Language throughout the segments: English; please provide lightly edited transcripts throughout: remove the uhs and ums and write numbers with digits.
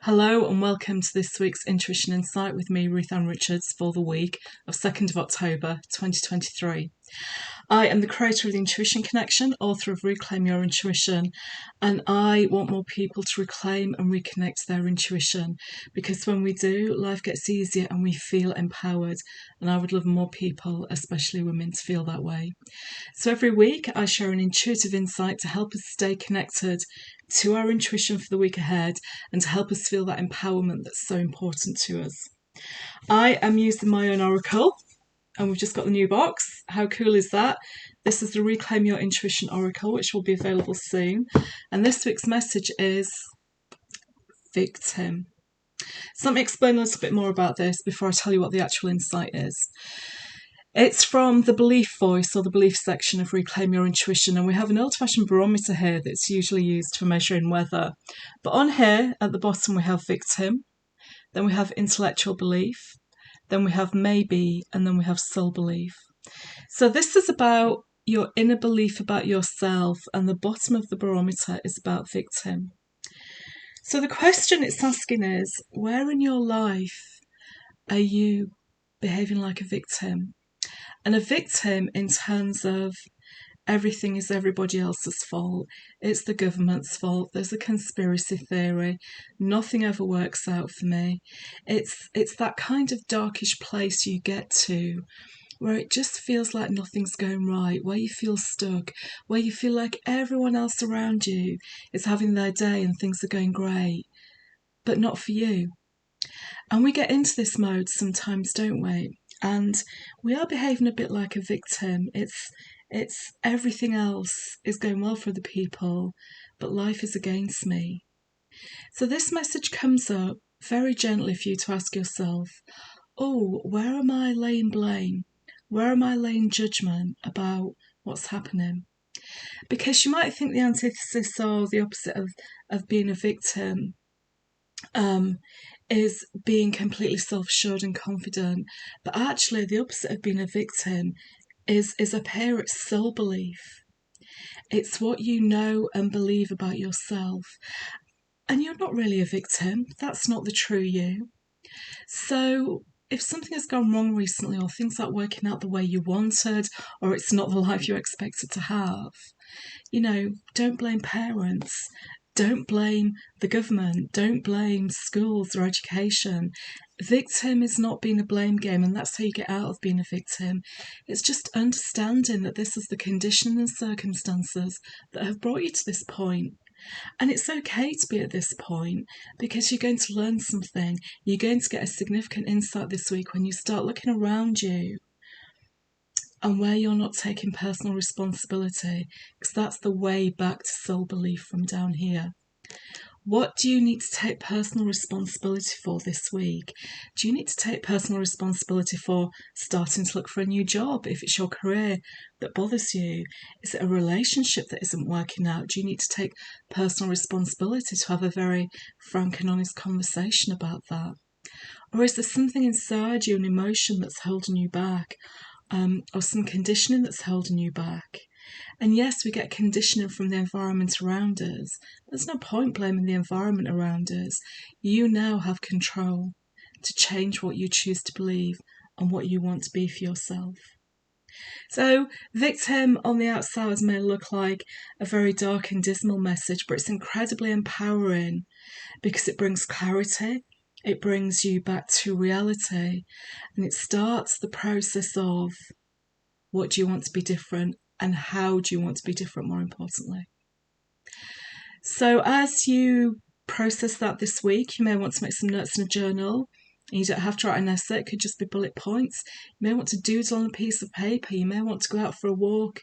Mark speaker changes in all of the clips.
Speaker 1: Hello and welcome to this week's Intuition Insight with me, Ruth Ann Richards, for the week of 2nd of October 2023. I am the creator of the Intuition Connection, author of Reclaim Your Intuition, and I want more people to reclaim and reconnect their intuition, because when we do, life gets easier and we feel empowered, and I would love more people, especially women, to feel that way. So every week I share an intuitive insight to help us stay connected to our intuition for the week ahead and to help us feel that empowerment that's so important to us. I am using my own oracle, and we've just got the new box. How cool is that? This is the Reclaim Your Intuition Oracle, which will be available soon. And this week's message is victim. So let me explain a little bit more about this before I tell you what the actual insight is. It's from the belief voice, or the belief section of Reclaim Your Intuition, and we have an old-fashioned barometer here that's usually used for measuring weather. But on here, at the bottom, we have victim, then we have intellectual belief, then we have maybe, and then we have soul belief. So this is about your inner belief about yourself, and the bottom of the barometer is about victim. So the question it's asking is, where in your life are you behaving like a victim? And a victim in terms of everything is everybody else's fault. It's the government's fault. There's a conspiracy theory. Nothing ever works out for me. It's that kind of darkish place you get to where it just feels like nothing's going right, where you feel stuck, where you feel like everyone else around you is having their day and things are going great, but not for you. And we get into this mode sometimes, don't we? And we are behaving a bit like a victim. It's everything else is going well for the people, but life is against me. So this message comes up very gently for you to ask yourself, oh, where am I laying blame? Where am I laying judgment about what's happening? Because you might think the antithesis or the opposite of being a victim is being completely self-assured and confident, but actually the opposite of being a victim is up here. It's soul belief. It's what you know and believe about yourself, and you're not really a victim. That's not the true you. So if something has gone wrong recently, or things aren't working out the way you wanted, or it's not the life you expected to have, don't blame parents. Don't blame the government. Don't blame schools or education. Victim is not being a blame game, and that's how you get out of being a victim. It's just understanding that this is the condition and circumstances that have brought you to this point. And it's okay to be at this point, because you're going to learn something. You're going to get a significant insight this week when you start looking around you and where you're not taking personal responsibility, because that's the way back to soul belief from down here. What do you need to take personal responsibility for this week? Do you need to take personal responsibility for starting to look for a new job if it's your career that bothers you? Is it a relationship that isn't working out? Do you need to take personal responsibility to have a very frank and honest conversation about that? Or is there something inside you, an emotion that's holding you back? Or some conditioning that's holding you back? And yes, we get conditioning from the environment around us. There's no point blaming the environment around us. You now have control to change what you choose to believe and what you want to be for yourself. So victim on the outside may look like a very dark and dismal message, but it's incredibly empowering because it brings clarity. It brings you back to reality, and it starts the process of what do you want to be different, and how do you want to be different, more importantly. So as you process that this week, you may want to make some notes in a journal. You don't have to write an essay, it could just be bullet points. You may want to doodle on a piece of paper. You may want to go out for a walk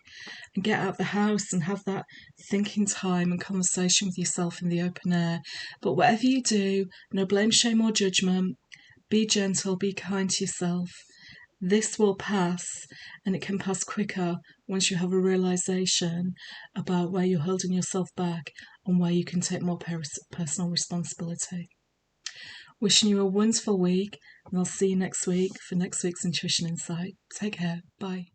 Speaker 1: and get out of the house and have that thinking time and conversation with yourself in the open air. But whatever you do, no blame, shame or judgment. Be gentle, be kind to yourself. This will pass, and it can pass quicker once you have a realisation about where you're holding yourself back and where you can take more personal responsibility. Wishing you a wonderful week, and I'll see you next week for next week's Intuition Insight. Take care. Bye.